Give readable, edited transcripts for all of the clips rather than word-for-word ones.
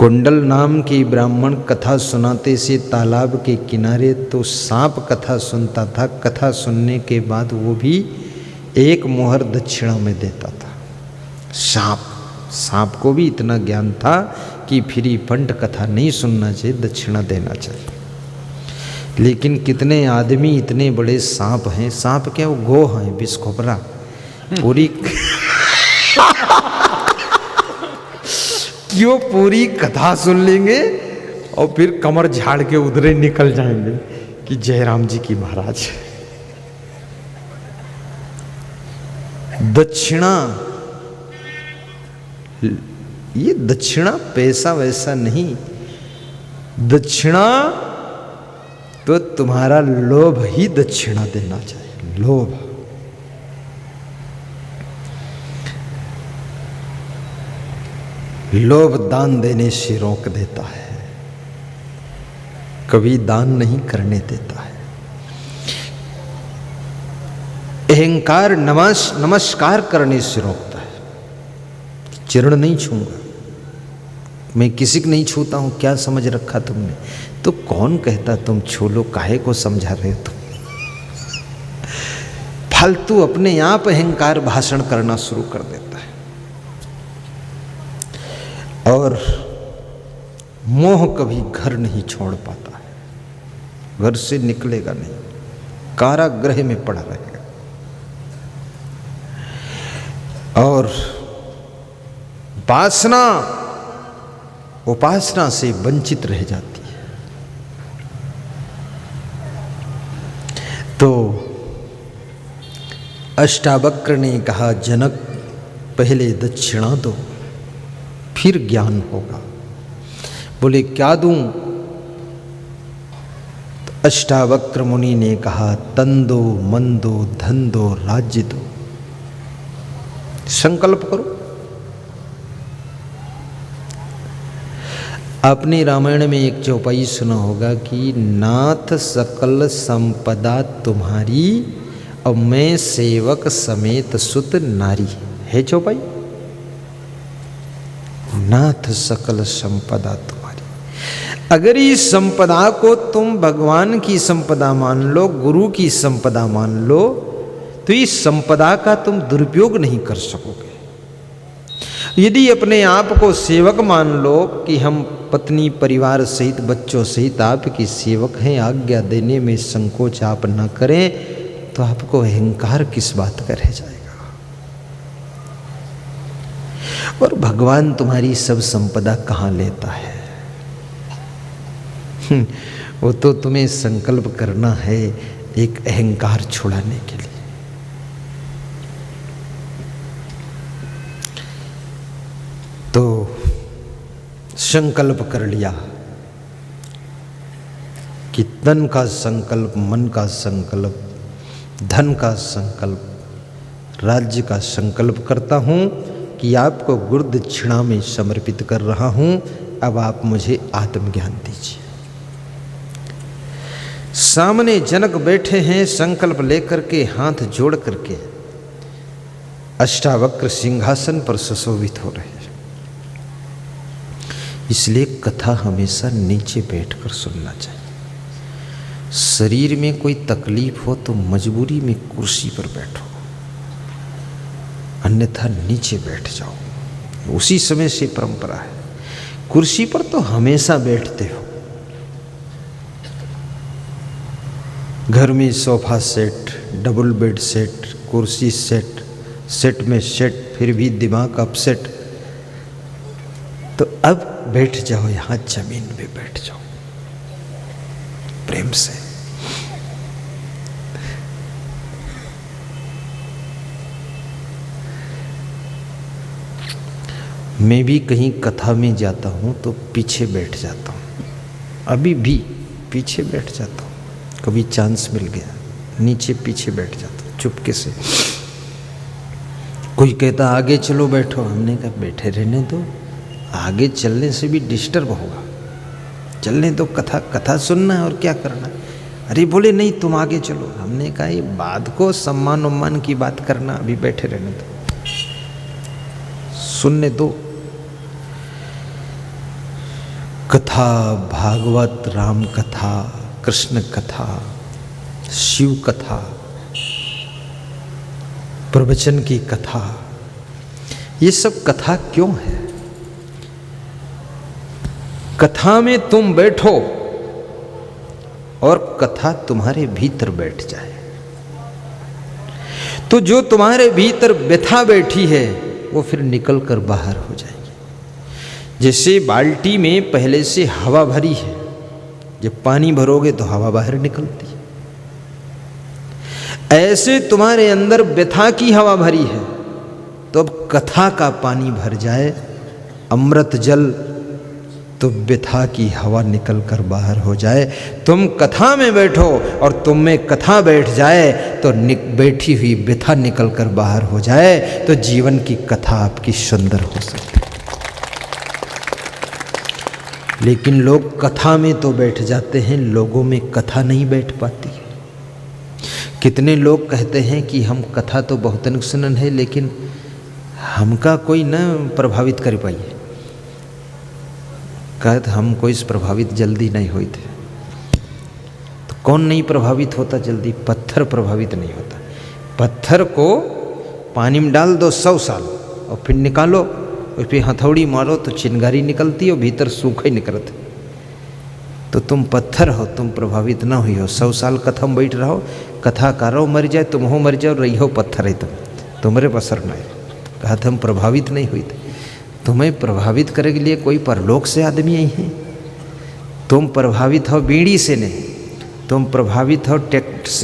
कुंडल नाम की ब्राह्मण कथा सुनाते से तालाब के किनारे, तो सांप कथा सुनता था। कथा सुनने के बाद वो भी एक मोहर दक्षिणा में देता था। सांप को भी इतना ज्ञान था कि फ्री फंड कथा नहीं सुनना चाहिए, दक्षिणा देना चाहिए। लेकिन कितने आदमी इतने बड़े सांप हैं, सांप क्या वो गो हैं, बिस्खोपरा पूरी कि वो पूरी कथा सुन लेंगे और फिर कमर झाड़ के उधरे निकल जाएंगे कि जयराम जी की महाराज। दक्षिणा, ये दक्षिणा पैसा वैसा नहीं, दक्षिणा तो तुम्हारा लोभ ही दक्षिणा देना चाहिए। लोभ, लोभ दान देने से रोक देता है, कभी दान नहीं करने देता है। अहंकार नमस्कार करने से रोकता है। चरण नहीं छूंगा, मैं किसी को नहीं छूता हूं, क्या समझ रखा तुमने? तो कौन कहता तुम छू लो, काहे को समझा रहे हो तुम? फालतू अपने आप अहंकार भाषण करना शुरू कर देता है। और मोह कभी घर नहीं छोड़ पाता है, घर से निकलेगा नहीं, कारागृह में पड़ा रहेगा। और वासना उपासना से वंचित रह जाती है। तो अष्टावक्र ने कहा, जनक पहले दक्षिणा दो, फिर ज्ञान होगा। बोले क्या दूं? तो अष्टावक्र मुनि ने कहा, तन दो, मन दो, धन दो, राज्य दो। संकल्प करो। आपने रामायण में एक चौपाई सुना होगा कि नाथ सकल संपदा तुम्हारी और मैं सेवक समेत सुत नारी। है चौपाई? नाथ सकल संपदा तुम्हारी। अगर इस संपदा को तुम भगवान की संपदा मान लो, गुरु की संपदा मान लो, तो इस संपदा का तुम दुरुपयोग नहीं कर सकोगे। यदि अपने आप को सेवक मान लो कि हम पत्नी परिवार सहित बच्चों सहित आपकी सेवक हैं, आज्ञा देने में संकोच आप न करें, तो आपको अहंकार किस बात का रह जाएगा? और भगवान तुम्हारी सब संपदा कहाँ लेता है? वो तो तुम्हें संकल्प करना है एक अहंकार छुड़ाने के लिए। तो संकल्प कर लिया कि तन का संकल्प, मन का संकल्प, धन का संकल्प, राज्य का संकल्प करता हूं कि आपको गुरु दक्षिणा में समर्पित कर रहा हूं। अब आप मुझे आत्मज्ञान दीजिए। सामने जनक बैठे हैं, संकल्प लेकर के हाथ जोड़ करके अष्टावक्र सिंहासन पर सुशोभित हो रहे हैं। इसलिए कथा हमेशा नीचे बैठकर सुनना चाहिए। शरीर में कोई तकलीफ हो तो मजबूरी में कुर्सी पर बैठो, अन्यथा नीचे बैठ जाओ। उसी समय से परंपरा है। कुर्सी पर तो हमेशा बैठते हो। घर में sofa set, double bed set, कुर्सी सेट, सेट में सेट, फिर भी दिमाग अपसेट। तो अब बैठ जाओ, यहां जमीन पे बैठ जाओ प्रेम से। मैं भी कहीं कथा में जाता हूं तो पीछे बैठ जाता हूं, अभी भी पीछे बैठ जाता हूं। कभी चांस मिल गया नीचे पीछे बैठ जाता हूं चुपके से। कोई कहता आगे चलो बैठो, हमने कहा बैठे रहने दो, आगे चलने से भी डिस्टर्ब होगा, चलने दो, कथा सुनना है और क्या करना है। अरे बोले नहीं तुम आगे चलो। हमने कहा ये बात को सम्मान उम्मान की बात करना, अभी बैठे रहने दो, सुनने दो। कथा, भागवत, राम कथा, कृष्ण कथा, शिव कथा, प्रवचन की कथा, ये सब कथा क्यों है? कथा में तुम बैठो और कथा तुम्हारे भीतर बैठ जाए, तो जो तुम्हारे भीतर व्यथा बैठी है वो फिर निकल कर बाहर हो जाएगी। जैसे बाल्टी में पहले से हवा भरी है, जब पानी भरोगे तो हवा बाहर निकलती है, ऐसे तुम्हारे अंदर व्यथा की हवा भरी है, तो अब कथा का पानी भर जाए, अमृत जल, तो व्यथा की हवा निकल कर बाहर हो जाए। तुम कथा में बैठो और तुम में कथा बैठ जाए, तो बैठी हुई व्यथा निकल कर बाहर हो जाए, तो जीवन की कथा आपकी सुंदर हो सकती है। लेकिन लोग कथा में तो बैठ जाते हैं, लोगों में कथा नहीं बैठ पाती। कितने लोग कहते हैं कि हम कथा तो बहुत सुनन है, लेकिन हमका कोई न प्रभावित कर पाइए। कहते हम कोई प्रभावित जल्दी नहीं हुए थे। तो कौन नहीं प्रभावित होता जल्दी? पत्थर प्रभावित नहीं होता। पत्थर को पानी में डाल दो 100 साल और फिर निकालो, उस पर हथौड़ी मारो तो चिंगारी निकलती और भीतर सूखे निकलते। तो तुम पत्थर हो, तुम प्रभावित ना हुई हो। 100 साल कथा में बैठ रहो, कथा कारो मर जाए, तुम हो मर जाओ, रही हो पत्थर है, तुम्हारे पसर नहीं। कहा था हम प्रभावित नहीं हुई थे। तुम्हें प्रभावित करने के लिए कोई परलोक से आदमी आई है? तुम प्रभावित हो बीड़ी से नहीं, तुम प्रभावित हो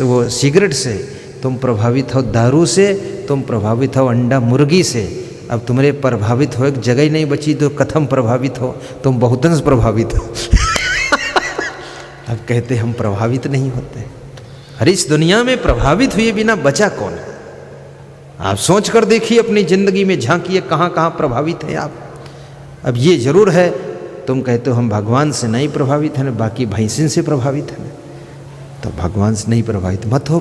वो सिगरेट से, तुम प्रभावित हो दारू से, तुम प्रभावित हो अंडा मुर्गी से। अब तुम्हारे प्रभावित हो एक जगह ही नहीं बची, तो कथम प्रभावित हो, तुम बहुतंश प्रभावित हो। अब कहते हम प्रभावित नहीं होते। अरे इस दुनिया में प्रभावित हुए बिना बचा कौन है? आप सोच कर देखिए, अपनी जिंदगी में झांकिए, कहाँ कहाँ प्रभावित है आप। अब ये जरूर है, तुम कहते हो हम भगवान से नहीं प्रभावित है ना, बाकी भैंसिन से प्रभावित है ना, तो भगवान से नहीं प्रभावित मत हो।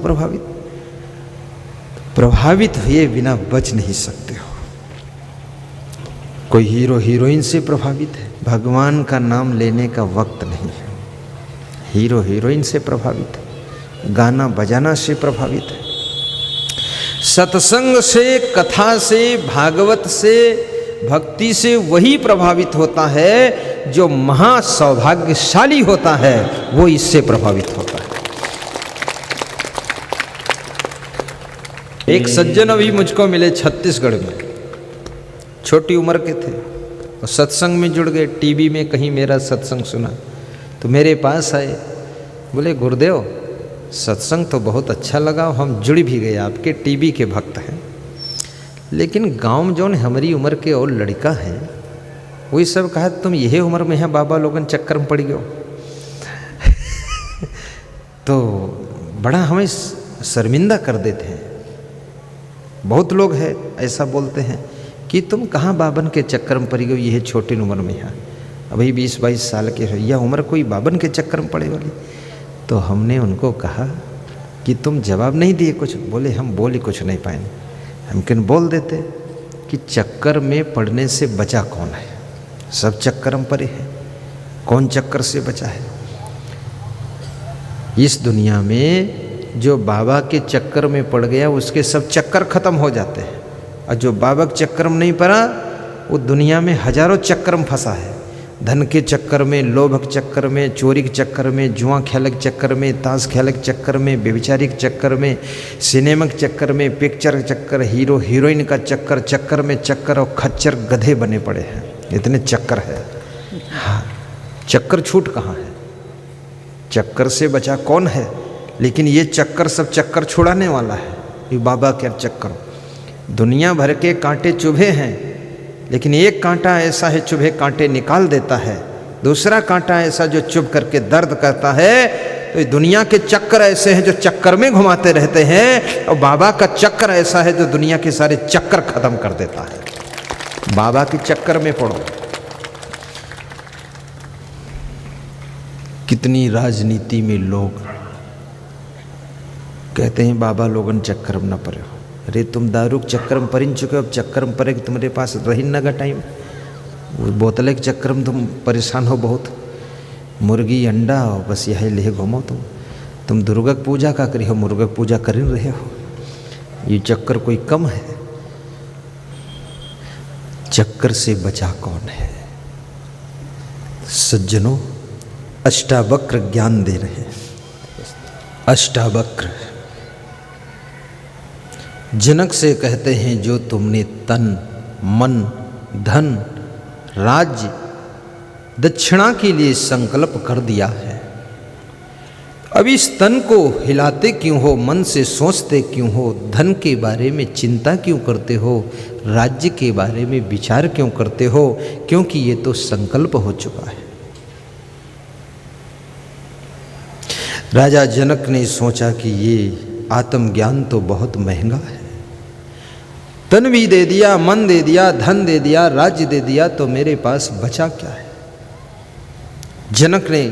प्रभावित हुए बिना बच नहीं सकते हो। कोई हीरो हीरोइन से प्रभावित है, भगवान का नाम लेने का वक्त नहीं है। हीरो हीरोइन से प्रभावित है, गाना बजाना से प्रभावित है, सत्संग से, कथा से, भागवत से, भक्ति से वही प्रभावित होता है जो महा सौभाग्यशाली होता है, वो इससे प्रभावित होता है। एक सज्जन अभी मुझको मिले छत्तीसगढ़ में, छोटी उम्र के थे और सत्संग में जुड़ गए। टीवी में कहीं मेरा सत्संग सुना तो मेरे पास आए, बोले गुरुदेव सत्संग तो बहुत अच्छा लगा, हम जुड़ भी गए, आपके टीवी के भक्त हैं, लेकिन गांव में जौन हमारी उम्र के और लड़का है वही सब कहा तुम यही उम्र में है बाबा लोगन चक्कर में पड़ गयो। तो बड़ा हमें शर्मिंदा कर देते हैं। बहुत लोग हैं ऐसा बोलते हैं कि तुम कहाँ बाबन के चक्कर में पड़ गए, यह छोटी उम्र में है, अभी 20-22 साल के हो, यह उम्र कोई बाबन के चक्कर में पड़े वाली। तो हमने उनको कहा कि तुम जवाब नहीं दिए कुछ। बोले हम बोल ही कुछ नहीं पाए। हम किन बोल देते कि चक्कर में पड़ने से बचा कौन है? सब चक्कर में पड़े हैं, कौन चक्कर से बचा है? इस दुनिया में जो बाबा के चक्कर में पड़ गया उसके सब चक्कर खत्म हो जाते हैं, और जो बाबा के चक्कर में नहीं पड़ा वो दुनिया में हजारों चक्कर में फंसा है। धन के चक्कर में, लोभ के चक्कर में, चोरी के चक्कर में, जुआ खेल के चक्कर में, ताश खेल के चक्कर में, व्यभिचारी के चक्कर में, सिनेमा के चक्कर में, पिक्चर के चक्कर, हीरो हीरोइन का चक्कर, चक्कर में चक्कर, और खच्चर गधे बने पड़े हैं, इतने चक्कर है। हाँ, चक्कर छूट कहाँ है? चक्कर से बचा कौन है? लेकिन ये चक्कर सब चक्कर छुड़ाने वाला है, ये बाबा के चक्कर। दुनिया भर के कांटे चुभे हैं, लेकिन एक कांटा ऐसा है चुभे कांटे निकाल देता है, दूसरा कांटा ऐसा जो चुभ करके दर्द करता है। तो दुनिया के चक्कर ऐसे हैं जो चक्कर में घुमाते रहते हैं, और बाबा का चक्कर ऐसा है जो दुनिया के सारे चक्कर खत्म कर देता है। बाबा के चक्कर में पड़ो। कितनी राजनीति में लोग कहते हैं बाबा लोगन चक्कर में न पड़े हो। अरे तुम दारू के चक्कर में परिन चुके हो, अब चक्कर में पड़े कि तुम्हारे पास रही न गा टाइम। वो बोतले के चक्कर में तुम परेशान हो बहुत, मुर्गी अंडा और बस यही ले घूमो तुम दुर्गा की पूजा का करी हो, मुर्गा की पूजा कर रहे हो। ये चक्कर कोई कम है? चक्कर से बचा कौन है? सज्जनों, अष्टावक्र ज्ञान दे रहे हैं। अष्टावक्र जनक से कहते हैं, जो तुमने तन मन धन राज्य दक्षिणा के लिए संकल्प कर दिया है, अब इस तन को हिलाते क्यों हो, मन से सोचते क्यों हो, धन के बारे में चिंता क्यों करते हो, राज्य के बारे में विचार क्यों करते हो? क्योंकि ये तो संकल्प हो चुका है। राजा जनक ने सोचा कि ये आत्मज्ञान तो बहुत महंगा है, तन भी दे दिया, मन दे दिया, धन दे दिया, राज्य दे दिया, तो मेरे पास बचा क्या है? जनक ने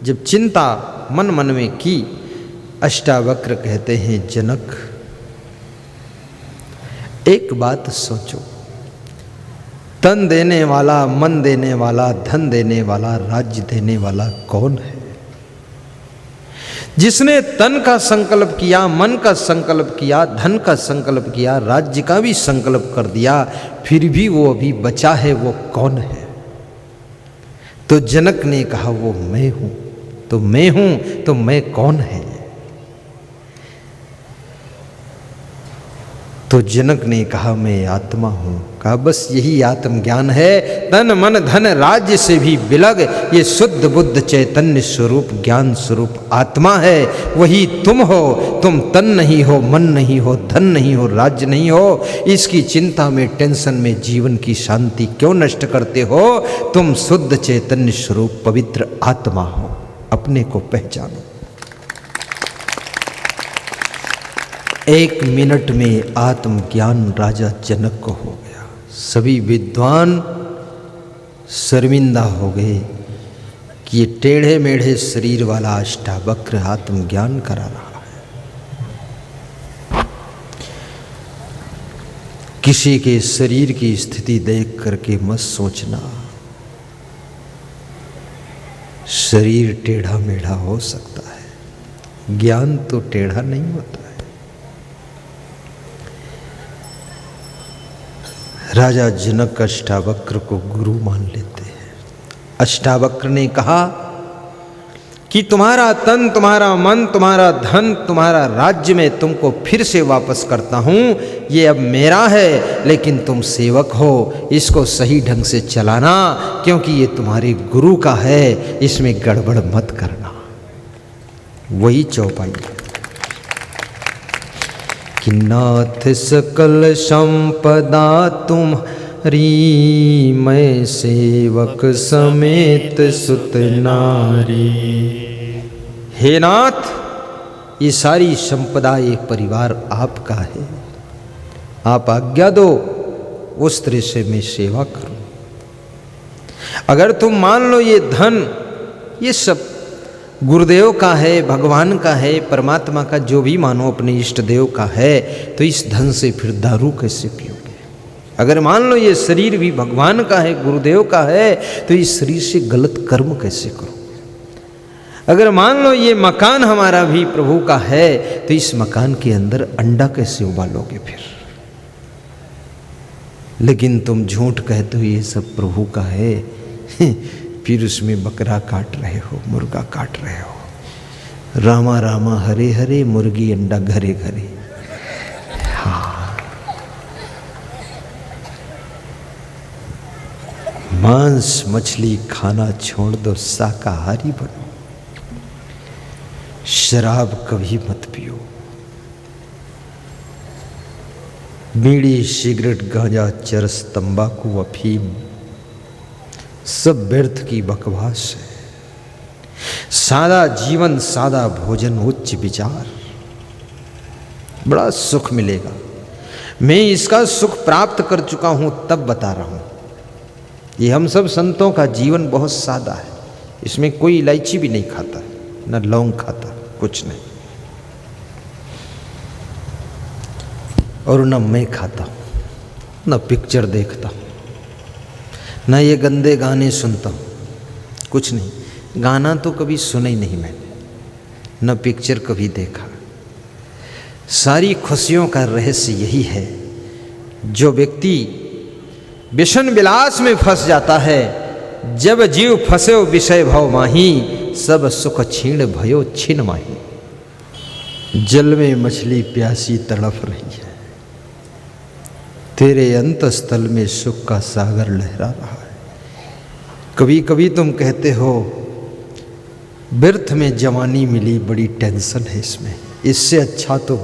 जब चिंता मन मन में की, अष्टावक्र कहते हैं, जनक एक बात सोचो, तन देने वाला, मन देने वाला, धन देने वाला, राज्य देने वाला कौन है? जिसने तन का संकल्प किया, मन का संकल्प किया, धन का संकल्प किया, राज्य का भी संकल्प कर दिया, फिर भी वो अभी बचा है, वो कौन है? तो जनक ने कहा, वो मैं हूं। तो मैं हूं तो मैं कौन है? तो जनक ने कहा, मैं आत्मा हूं। कहा, बस यही आत्मज्ञान है। तन मन धन राज्य से भी विलग ये शुद्ध बुद्ध चैतन्य स्वरूप ज्ञान स्वरूप आत्मा है, वही तुम हो। तुम तन नहीं हो, मन नहीं हो, धन नहीं हो, राज्य नहीं हो। इसकी चिंता में, टेंशन में जीवन की शांति क्यों नष्ट करते हो? तुम शुद्ध चैतन्य स्वरूप पवित्र आत्मा हो, अपने को पहचानो। एक मिनट में आत्मज्ञान राजा जनक को हो गया। सभी विद्वान शर्मिंदा हो गए कि ये टेढ़े मेढ़े शरीर वाला अष्टावक्र आत्मज्ञान करा रहा है। किसी के शरीर की स्थिति देख करके मत सोचना शरीर टेढ़ा मेढ़ा हो सकता है, ज्ञान तो टेढ़ा नहीं होता है। राजा जनक अष्टावक्र को गुरु मान लेते हैं। अष्टावक्र ने कहा कि तुम्हारा तन, तुम्हारा मन, तुम्हारा धन, तुम्हारा राज्य में तुमको फिर से वापस करता हूं। ये अब मेरा है, लेकिन तुम सेवक हो, इसको सही ढंग से चलाना, क्योंकि ये तुम्हारे गुरु का है, इसमें गड़बड़ मत करना। वही चौपाई है कि नाथ सकल संपदा तुम्हारी, मैं सेवक समेत सुत नारी। हे नाथ, ये सारी संपदा, ये परिवार आपका है, आप आज्ञा दो, उस तरह से मैं सेवा करूं। अगर तुम मान लो ये धन, ये सब गुरुदेव का है, भगवान का है, परमात्मा का, जो भी मानो अपने इष्ट देव का है, तो इस धन से फिर दारू कैसे पियोगे? अगर मान लो ये शरीर भी भगवान का है, गुरुदेव का है, तो इस शरीर से गलत कर्म कैसे करोगे? अगर मान लो ये मकान हमारा भी प्रभु का है, तो इस मकान के अंदर अंडा कैसे उबालोगे फिर? लेकिन तुम झूठ कहते हो ये सब प्रभु का है, फिर उसमें बकरा काट रहे हो, मुर्गा काट रहे हो। रामा रामा हरे हरे, मुर्गी अंडा घरे घरे। हाँ, मांस मछली खाना छोड़ दो, शाकाहारी बनो। शराब कभी मत पियो। बीड़ी, सिगरेट, गांजा, चरस, तंबाकू, अफीम सब व्यर्थ की बकवास है। सादा जीवन, सादा भोजन, उच्च विचार, बड़ा सुख मिलेगा। मैं इसका सुख प्राप्त कर चुका हूं, तब बता रहा हूं। ये हम सब संतों का जीवन बहुत सादा है, इसमें कोई इलायची भी नहीं खाता, न लौंग खाता, कुछ नहीं, और न मैं खाता हूं, न पिक्चर देखता हूं। न ये गंदे गाने सुनता हूँ, कुछ नहीं। गाना तो कभी सुना ही नहीं मैंने, न पिक्चर कभी देखा। सारी खुशियों का रहस्य यही है, जो व्यक्ति विषण विलास में फंस जाता है, जब जीव फंसे विषय भव माही, सब सुख छीण भयो छिन माही। जल में मछली प्यासी तड़प रही है, तेरे अंतस्थल में सुख का सागर लहरा रहा है। कभी कभी तुम कहते हो व्यर्थ में जवानी मिली, बड़ी टेंशन है इसमें, इससे अच्छा तो